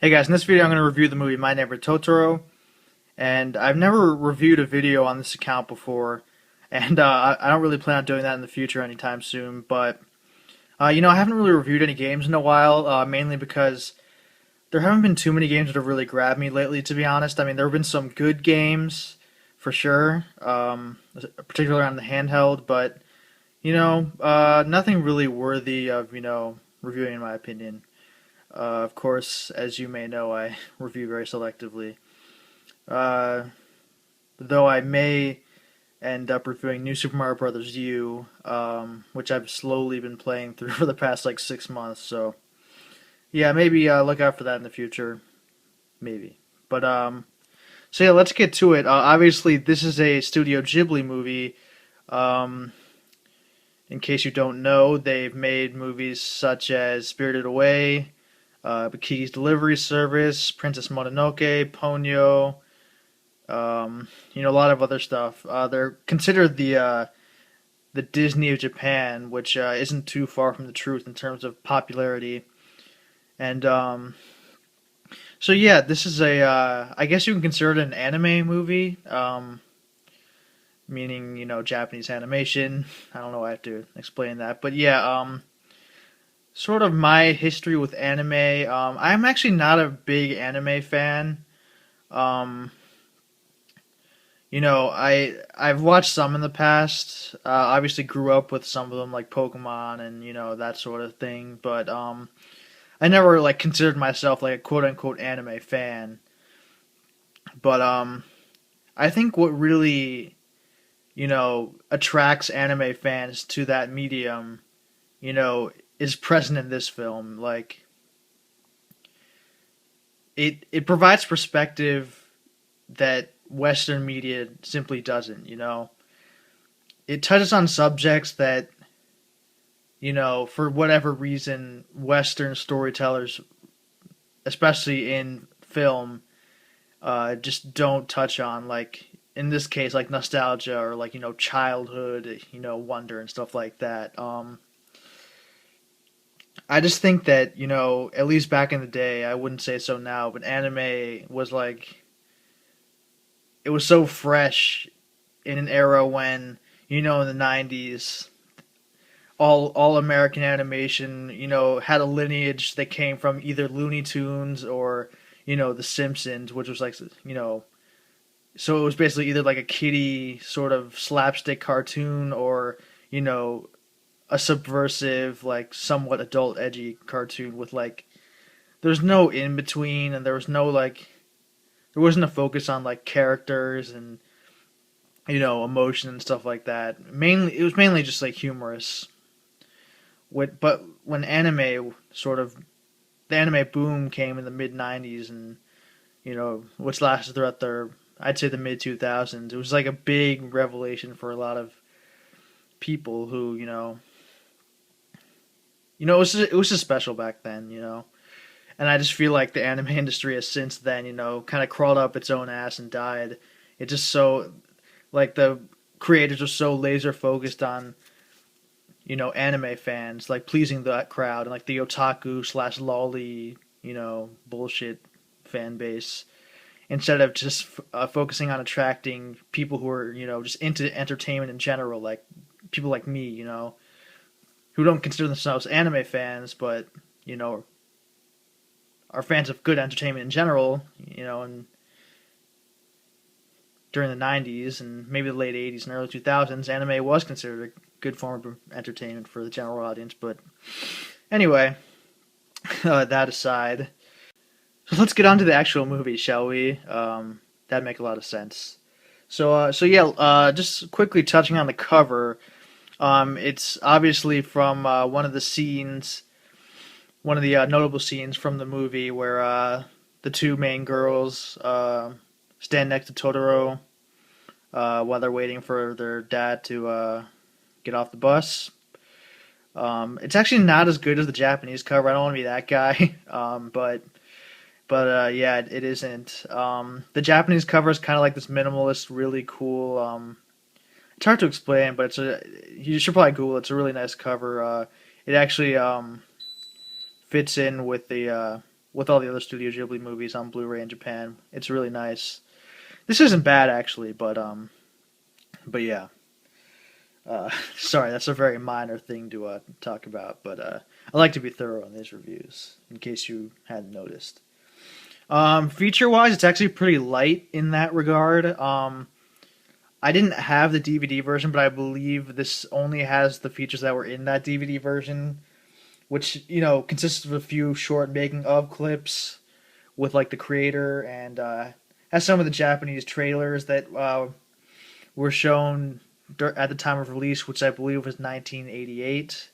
Hey guys, in this video I'm going to review the movie My Neighbor Totoro, and I've never reviewed a video on this account before, and I don't really plan on doing that in the future anytime soon, but I haven't really reviewed any games in a while, mainly because there haven't been too many games that have really grabbed me lately, to be honest. I mean, there have been some good games, for sure, particularly on the handheld, but, nothing really worthy of, reviewing in my opinion. Of course, as you may know, I review very selectively. Uh, though I may end up reviewing New Super Mario Bros. U, which I've slowly been playing through for the past like 6 months. So yeah, maybe look out for that in the future. Maybe. So yeah, let's get to it. Obviously, this is a Studio Ghibli movie. Um, in case you don't know, they've made movies such as Spirited Away, Kiki's Delivery Service, Princess Mononoke, Ponyo, a lot of other stuff. They're considered the Disney of Japan, which isn't too far from the truth in terms of popularity. And so yeah, this is I guess you can consider it an anime movie, meaning Japanese animation. I don't know why I have to explain that, but yeah, sort of my history with anime. I'm actually not a big anime fan. Um, I've watched some in the past. Obviously, grew up with some of them like Pokemon and that sort of thing. But I never like considered myself like a quote unquote anime fan. But I think what really attracts anime fans to that medium, is present in this film. Like it provides perspective that Western media simply doesn't. It touches on subjects that for whatever reason Western storytellers, especially in film, just don't touch on. Like in this case, like nostalgia or like childhood, wonder and stuff like that. I just think that at least back in the day, I wouldn't say so now, but anime was like it was so fresh in an era when in the 90s all American animation had a lineage that came from either Looney Tunes or The Simpsons, which was like so it was basically either like a kiddie sort of slapstick cartoon or you know a subversive like somewhat adult edgy cartoon with like there's no in between, and there was no like there wasn't a focus on like characters and emotion and stuff like that. Mainly, it was mainly just like humorous. But when anime sort of the anime boom came in the mid '90s, and which lasted throughout the I'd say the mid 2000s, it was like a big revelation for a lot of people who it was just special back then, and I just feel like the anime industry has since then, kind of crawled up its own ass and died. It just so like the creators are so laser focused on anime fans, like pleasing that crowd and like the otaku slash lolly bullshit fan base, instead of just focusing on attracting people who are just into entertainment in general, like people like me, who don't consider themselves anime fans, but are fans of good entertainment in general, and during the 90s and maybe the late 80s and early 2000s, anime was considered a good form of entertainment for the general audience. But anyway, that aside, so let's get on to the actual movie, shall we? That'd make a lot of sense. So yeah, just quickly touching on the cover. It's obviously from one of the scenes, one of the notable scenes from the movie where the two main girls stand next to Totoro while they're waiting for their dad to get off the bus. It's actually not as good as the Japanese cover. I don't want to be that guy, but yeah, it isn't. The Japanese cover is kind of like this minimalist, really cool. It's hard to explain, but you should probably Google it. It's a really nice cover. It actually fits in with the with all the other Studio Ghibli movies on Blu-ray in Japan. It's really nice. This isn't bad actually, but yeah. Sorry, that's a very minor thing to talk about, but I like to be thorough in these reviews, in case you hadn't noticed. Feature-wise, it's actually pretty light in that regard. I didn't have the DVD version, but I believe this only has the features that were in that DVD version, which consists of a few short making of clips with like the creator and has some of the Japanese trailers that were shown at the time of release, which I believe was 1988.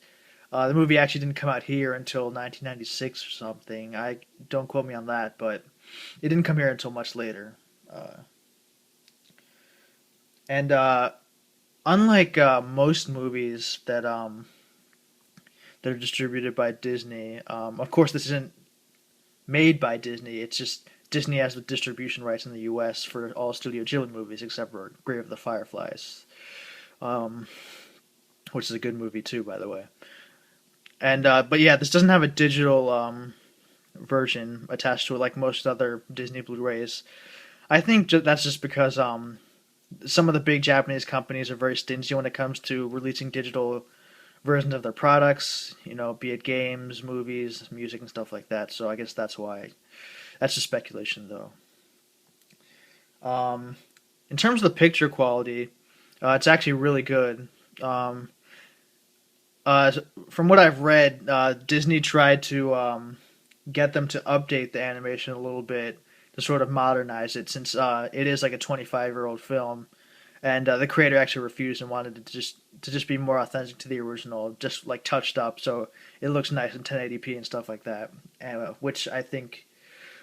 The movie actually didn't come out here until 1996 or something. I don't quote me on that, but it didn't come here until much later. And unlike most movies that are distributed by Disney, of course this isn't made by Disney. It's just Disney has the distribution rights in the U.S. for all Studio Ghibli movies except for Grave of the Fireflies, um, which is a good movie too, by the way. And but yeah, this doesn't have a digital version attached to it like most other Disney Blu-rays. I think that's just because some of the big Japanese companies are very stingy when it comes to releasing digital versions of their products, be it games, movies, music, and stuff like that. So I guess that's why. That's just speculation, though. In terms of the picture quality, it's actually really good. Um, from what I've read, Disney tried to get them to update the animation a little bit to sort of modernize it, since it is like a 25-year-old film, and the creator actually refused and wanted to just be more authentic to the original, just like touched up, so it looks nice in 1080p and stuff like that, and, which I think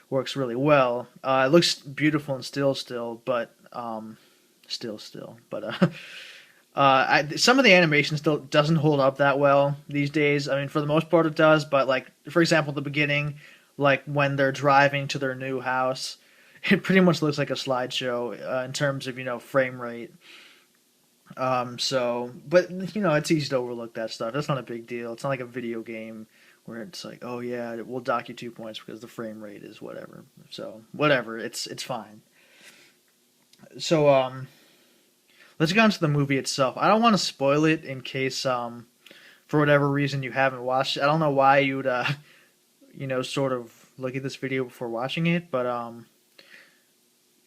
works really well. It looks beautiful in still, but but some of the animation still doesn't hold up that well these days. I mean, for the most part, it does, but like for example, the beginning, like when they're driving to their new house, it pretty much looks like a slideshow in terms of frame rate. But it's easy to overlook that stuff. That's not a big deal. It's not like a video game where it's like, oh yeah, we'll dock you 2 points because the frame rate is whatever. So whatever, it's fine. So let's get on to the movie itself. I don't want to spoil it in case for whatever reason you haven't watched it. I don't know why you'd sort of look at this video before watching it, but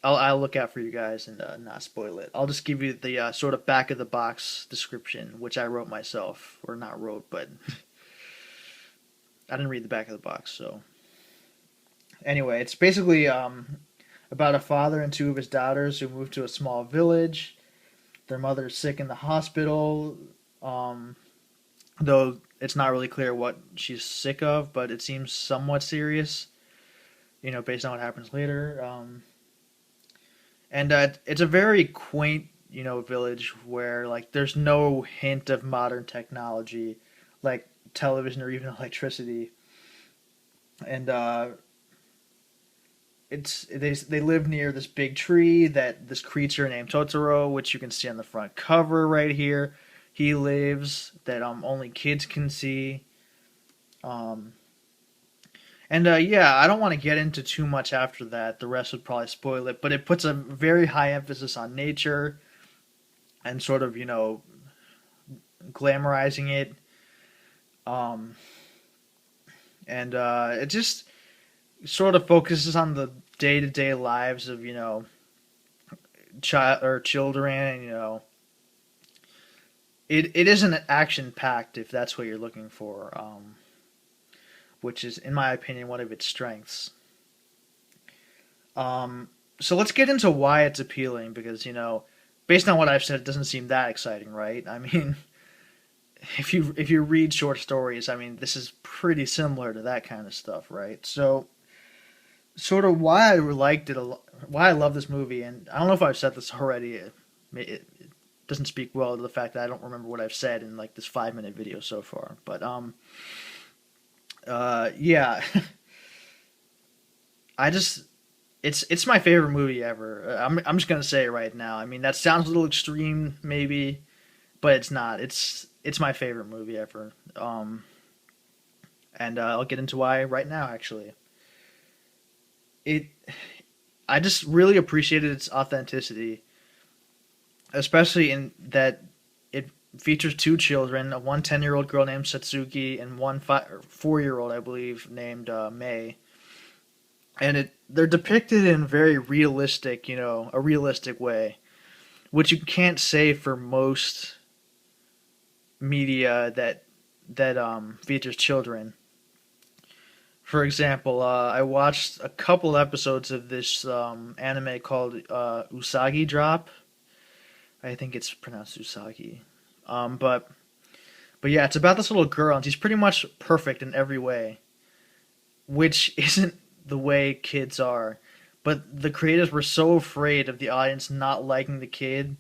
I'll look out for you guys and not spoil it. I'll just give you the sort of back of the box description, which I wrote myself, or not wrote, but I didn't read the back of the box. So anyway, it's basically about a father and two of his daughters who move to a small village. Their mother's sick in the hospital, though it's not really clear what she's sick of, but it seems somewhat serious, based on what happens later. And it's a very quaint, village where like there's no hint of modern technology, like television or even electricity. And they live near this big tree that this creature named Totoro, which you can see on the front cover right here, he lives, that only kids can see. And yeah, I don't want to get into too much after that. The rest would probably spoil it, but it puts a very high emphasis on nature and sort of, glamorizing it. Um, and it just sort of focuses on the day-to-day lives of, child or children, it isn't action packed if that's what you're looking for, which is, in my opinion, one of its strengths. So let's get into why it's appealing, because based on what I've said, it doesn't seem that exciting, right? I mean, if you read short stories, I mean, this is pretty similar to that kind of stuff, right? So, sort of why I liked it, why I love this movie, and I don't know if I've said this already. It doesn't speak well to the fact that I don't remember what I've said in like this 5-minute video so far, but yeah, I just it's my favorite movie ever. I'm just gonna say it right now. I mean, that sounds a little extreme, maybe, but it's not. It's my favorite movie ever. And I'll get into why right now, actually. it I just really appreciated its authenticity, especially in that it features two children, a 10-year-old girl named Satsuki and one 4-year-old, I believe, named May. And they're depicted in very realistic, a realistic way, which you can't say for most media that features children. For example, I watched a couple episodes of this anime called Usagi Drop. I think it's pronounced Usagi. But yeah, it's about this little girl, and she's pretty much perfect in every way, which isn't the way kids are. But the creators were so afraid of the audience not liking the kid,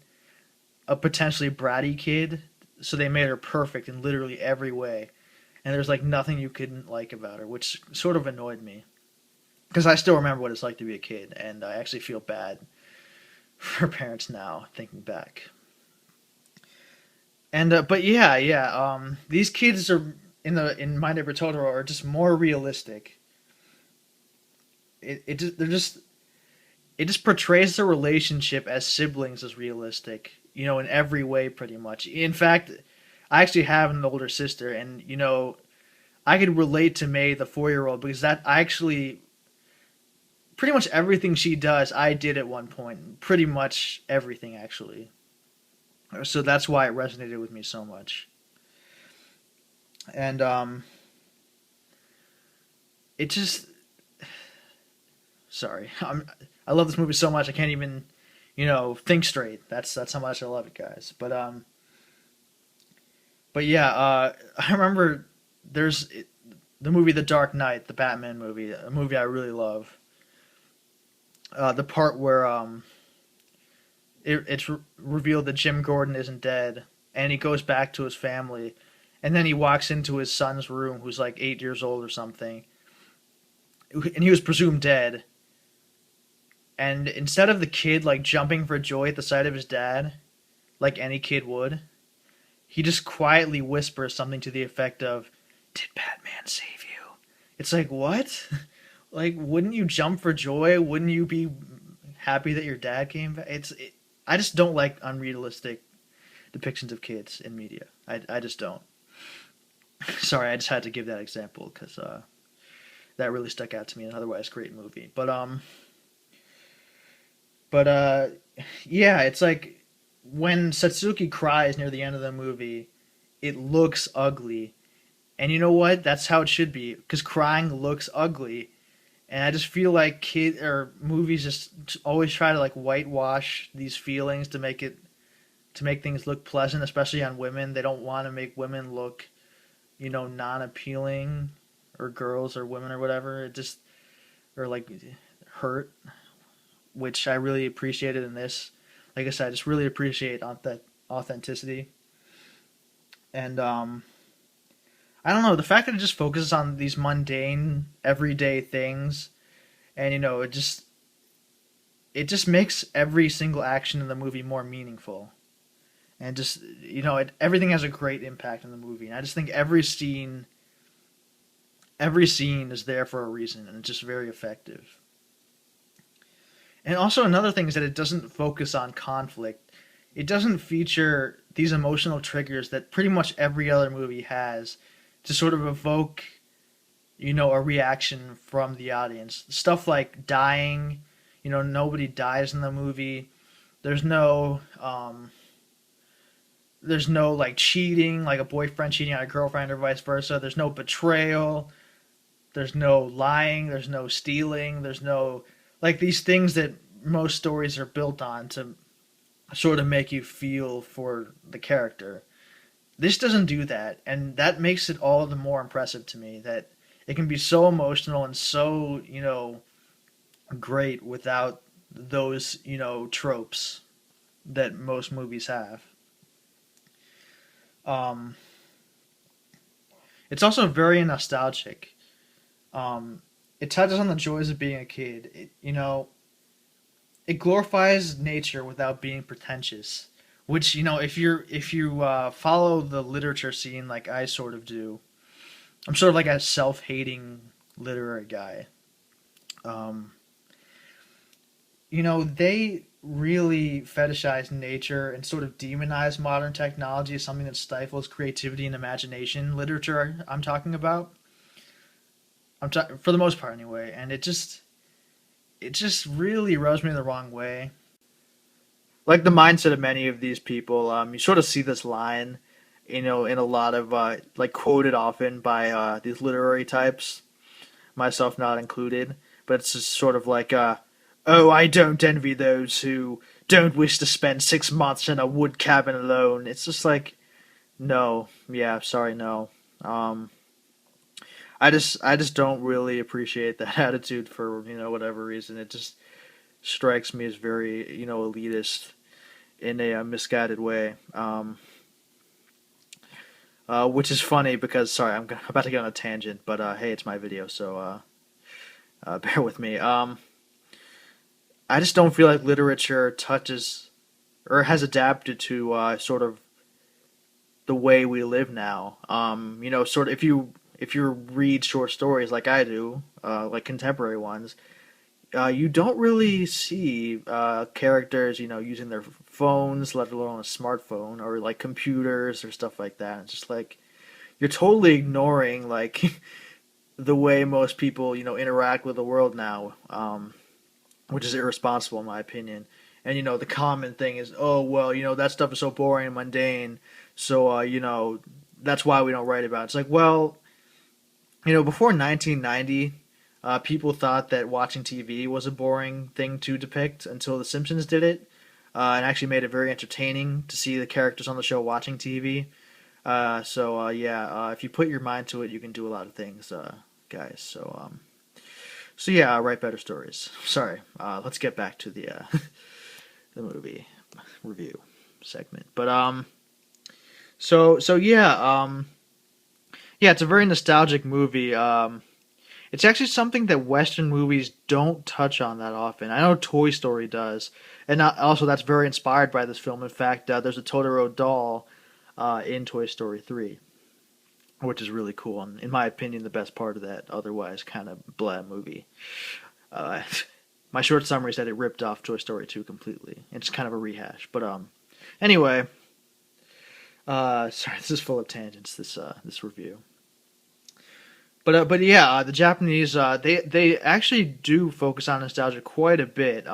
a potentially bratty kid, so they made her perfect in literally every way. And there's like nothing you couldn't like about her, which sort of annoyed me. Because I still remember what it's like to be a kid, and I actually feel bad for parents now, thinking back. And but these kids are in My Neighbor Totoro are just more realistic. It just portrays the relationship as siblings as realistic, in every way pretty much. In fact, I actually have an older sister, and I could relate to May, the 4-year-old, because that I actually pretty much everything she does, I did at one point. Pretty much everything, actually. So that's why it resonated with me so much. And it just sorry, I love this movie so much I can't even think straight. That's how much I love it, guys. But yeah, I remember there's the movie The Dark Knight, the Batman movie, a movie I really love. The part where it's revealed that Jim Gordon isn't dead, and he goes back to his family, and then he walks into his son's room, who's like 8 years old or something, and he was presumed dead. And instead of the kid like jumping for joy at the sight of his dad, like any kid would, he just quietly whispers something to the effect of, "Did Batman save you?" It's like, what? Like, wouldn't you jump for joy? Wouldn't you be happy that your dad came back? I just don't like unrealistic depictions of kids in media. I just don't. Sorry, I just had to give that example because that really stuck out to me. An otherwise great movie, but yeah, it's like when Satsuki cries near the end of the movie, it looks ugly, and you know what? That's how it should be because crying looks ugly. And I just feel like kid or movies just always try to like whitewash these feelings to make things look pleasant, especially on women. They don't want to make women look, non-appealing, or girls or women or whatever. It just or like hurt, which I really appreciated in this. Like I said, I just really appreciate authenticity. And I don't know, the fact that it just focuses on these mundane, everyday things, and it just makes every single action in the movie more meaningful, and just everything has a great impact in the movie. And I just think every scene is there for a reason, and it's just very effective. And also another thing is that it doesn't focus on conflict. It doesn't feature these emotional triggers that pretty much every other movie has to sort of evoke, a reaction from the audience. Stuff like dying, nobody dies in the movie. There's no, like cheating, like a boyfriend cheating on a girlfriend or vice versa. There's no betrayal. There's no lying. There's no stealing. There's no like these things that most stories are built on to sort of make you feel for the character. This doesn't do that, and that makes it all the more impressive to me that it can be so emotional and so, great without those, tropes that most movies have. Um, it's also very nostalgic. It touches on the joys of being a kid. It glorifies nature without being pretentious. Which if you follow the literature scene like I sort of do, I'm sort of like a self-hating literary guy. they really fetishize nature and sort of demonize modern technology as something that stifles creativity and imagination. Literature, I'm talking about. For the most part, anyway, and it just really rubs me the wrong way. Like the mindset of many of these people, you sort of see this line, in a lot of like quoted often by these literary types, myself not included. But it's just sort of like, "Oh, I don't envy those who don't wish to spend 6 months in a wood cabin alone." It's just like, no, yeah, sorry, no. Um, I just don't really appreciate that attitude for whatever reason. It just strikes me as very elitist in a misguided way. Which is funny because sorry, I'm about to get on a tangent, but hey, it's my video, so bear with me. I just don't feel like literature touches or has adapted to sort of the way we live now. Sort of if you read short stories like I do, like contemporary ones, you don't really see characters, using their phones, let alone a smartphone or like computers or stuff like that. It's just like you're totally ignoring like the way most people, interact with the world now, which is irresponsible in my opinion. And the common thing is, oh well, that stuff is so boring and mundane, so that's why we don't write about it. It's like, well, before 1990, people thought that watching TV was a boring thing to depict until The Simpsons did it, and actually made it very entertaining to see the characters on the show watching TV. If you put your mind to it, you can do a lot of things, guys. So yeah, write better stories. Sorry, let's get back to the the movie review segment. But yeah, it's a very nostalgic movie. It's actually something that Western movies don't touch on that often. I know Toy Story does, and also that's very inspired by this film. In fact, there's a Totoro doll in Toy Story 3, which is really cool, and in my opinion, the best part of that otherwise kind of blah movie. Uh, my short summary is that it ripped off Toy Story 2 completely. It's kind of a rehash, but anyway, sorry, this is full of tangents. This review. But yeah, the Japanese they actually do focus on nostalgia quite a bit.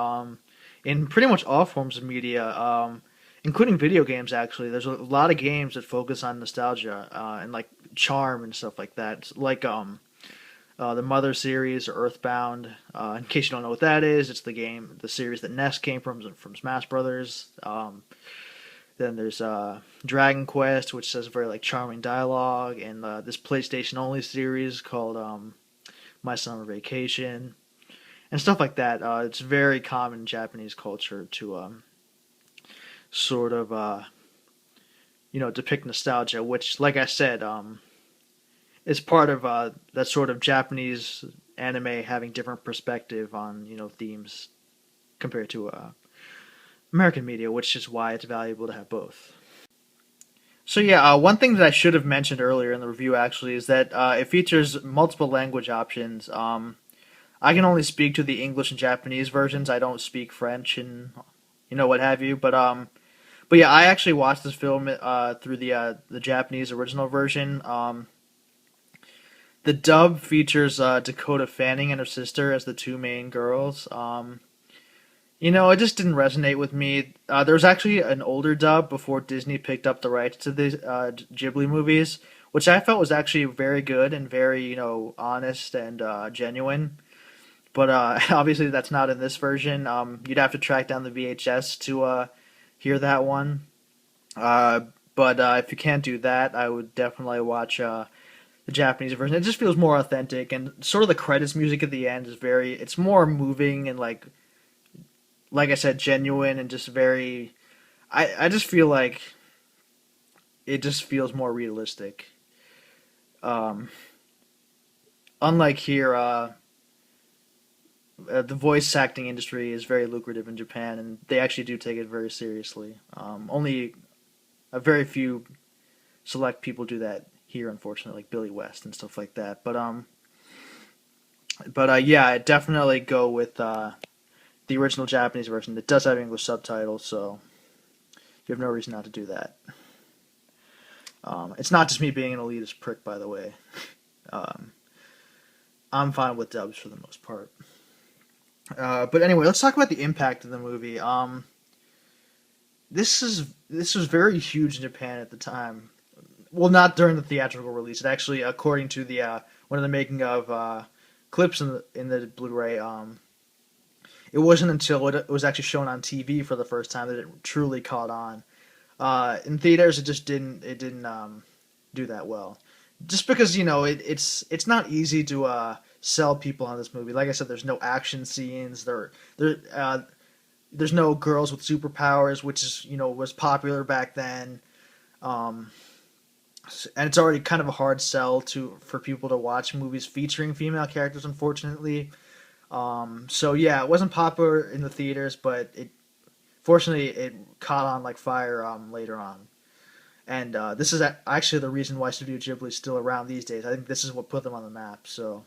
In pretty much all forms of media, including video games. Actually, there's a lot of games that focus on nostalgia and like charm and stuff like that. It's like the Mother series or Earthbound. In case you don't know what that is, it's the series that Ness came from Smash Brothers. Then there's Dragon Quest, which has very like charming dialogue, and this PlayStation only series called My Summer Vacation, and stuff like that. It's very common in Japanese culture to sort of depict nostalgia, which, like I said, is part of that sort of Japanese anime having different perspective on themes compared to American media, which is why it's valuable to have both. So yeah, one thing that I should have mentioned earlier in the review actually is that it features multiple language options. I can only speak to the English and Japanese versions. I don't speak French and what have you. But yeah, I actually watched this film through the Japanese original version. The dub features Dakota Fanning and her sister as the two main girls. It just didn't resonate with me. There was actually an older dub before Disney picked up the rights to the Ghibli movies, which I felt was actually very good and very, honest and genuine. But obviously, that's not in this version. You'd have to track down the VHS to hear that one. But if you can't do that, I would definitely watch the Japanese version. It just feels more authentic, and sort of the credits music at the end is it's more moving and like I said, genuine and just very. I just feel like it just feels more realistic. Um, Unlike here, the voice acting industry is very lucrative in Japan, and they actually do take it very seriously. Only a very few select people do that here, unfortunately, like Billy West and stuff like that. But yeah, I definitely go with the original Japanese version. It does have English subtitles, so you have no reason not to do that. It's not just me being an elitist prick, by the way. Um, I'm fine with dubs for the most part. But anyway, let's talk about the impact of the movie. This was very huge in Japan at the time. Well, not during the theatrical release. It actually, according to the one of the making of clips in the Blu-ray, it wasn't until it was actually shown on TV for the first time that it truly caught on. In theaters, it didn't do that well, just because it's not easy to sell people on this movie. Like I said, there's no action scenes. There's no girls with superpowers, which is was popular back then. Um, and it's already kind of a hard sell for people to watch movies featuring female characters, unfortunately. So yeah, it wasn't popular in the theaters, but fortunately it caught on like fire later on. And this is actually the reason why Studio Ghibli is still around these days. I think this is what put them on the map. So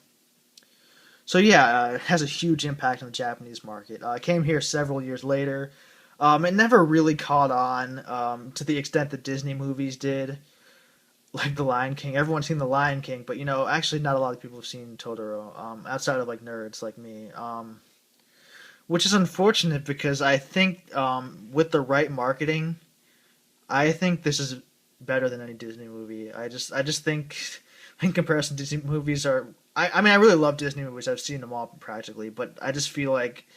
yeah, it has a huge impact on the Japanese market. It came here several years later. It never really caught on to the extent that Disney movies did, like The Lion King. Everyone's seen The Lion King, but actually not a lot of people have seen Totoro, outside of like nerds like me. Which is unfortunate because I think with the right marketing, I think this is better than any Disney movie. I just think in comparison, Disney movies are. I mean, I really love Disney movies. I've seen them all practically, but I just feel like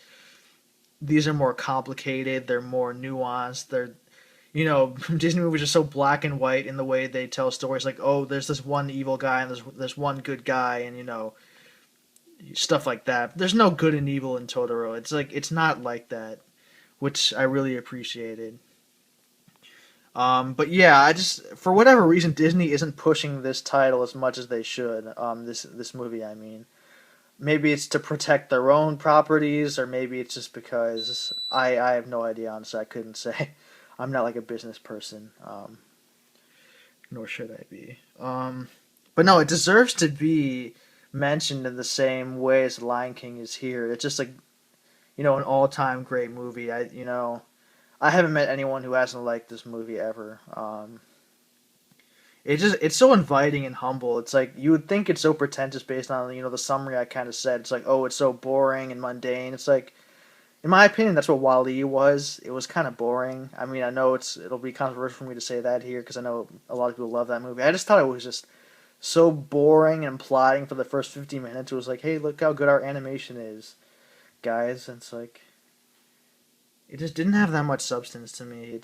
these are more complicated. They're more nuanced. Disney movies are so black and white in the way they tell stories. Like, oh, there's this one evil guy and there's one good guy, and stuff like that. There's no good and evil in Totoro. It's not like that, which I really appreciated. But yeah, for whatever reason Disney isn't pushing this title as much as they should. This movie, I mean, maybe it's to protect their own properties, or maybe it's just because I have no idea. Honestly, I couldn't say. I'm not like a business person, nor should I be. But no, it deserves to be mentioned in the same way as The Lion King is here. It's just like an all-time great movie. I haven't met anyone who hasn't liked this movie ever. It's so inviting and humble. It's like you would think it's so pretentious based on the summary I kind of said. It's like, oh, it's so boring and mundane. It's like, in my opinion, that's what Wall-E was. It was kind of boring. I mean, I know it'll be controversial for me to say that here because I know a lot of people love that movie. I just thought it was just so boring and plotting for the first 50 minutes. It was like, hey, look how good our animation is, guys. And it's like, it just didn't have that much substance to me.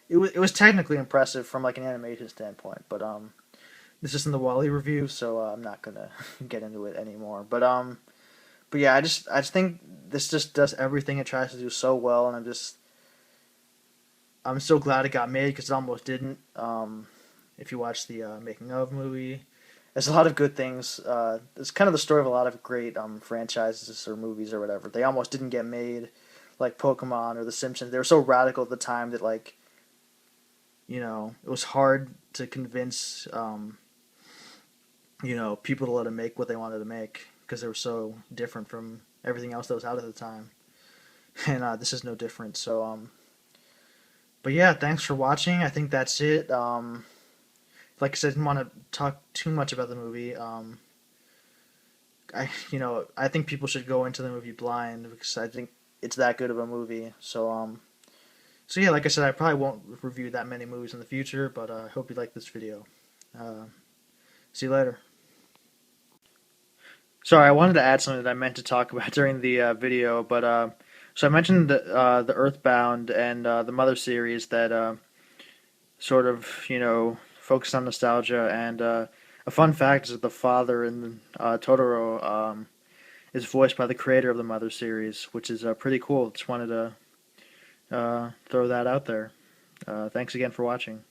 It was technically impressive from like an animation standpoint, but this isn't the Wall-E review, so I'm not gonna get into it anymore. But yeah, I just think this just does everything it tries to do so well, and I'm so glad it got made because it almost didn't. If you watch the making of movie, there's a lot of good things. It's kind of the story of a lot of great franchises or movies or whatever. They almost didn't get made, like Pokemon or The Simpsons. They were so radical at the time that it was hard to convince people to let them make what they wanted to make because they were so different from everything else that was out at the time. And this is no different. So but yeah, thanks for watching. I think that's it. Like I said, I didn't want to talk too much about the movie. I think people should go into the movie blind because I think it's that good of a movie. So yeah, like I said, I probably won't review that many movies in the future, but I hope you like this video. See you later. Sorry, I wanted to add something that I meant to talk about during the video, but so I mentioned the Earthbound and the Mother series that sort of focus on nostalgia, and a fun fact is that the father in Totoro is voiced by the creator of the Mother series, which is pretty cool. Just wanted to throw that out there. Thanks again for watching.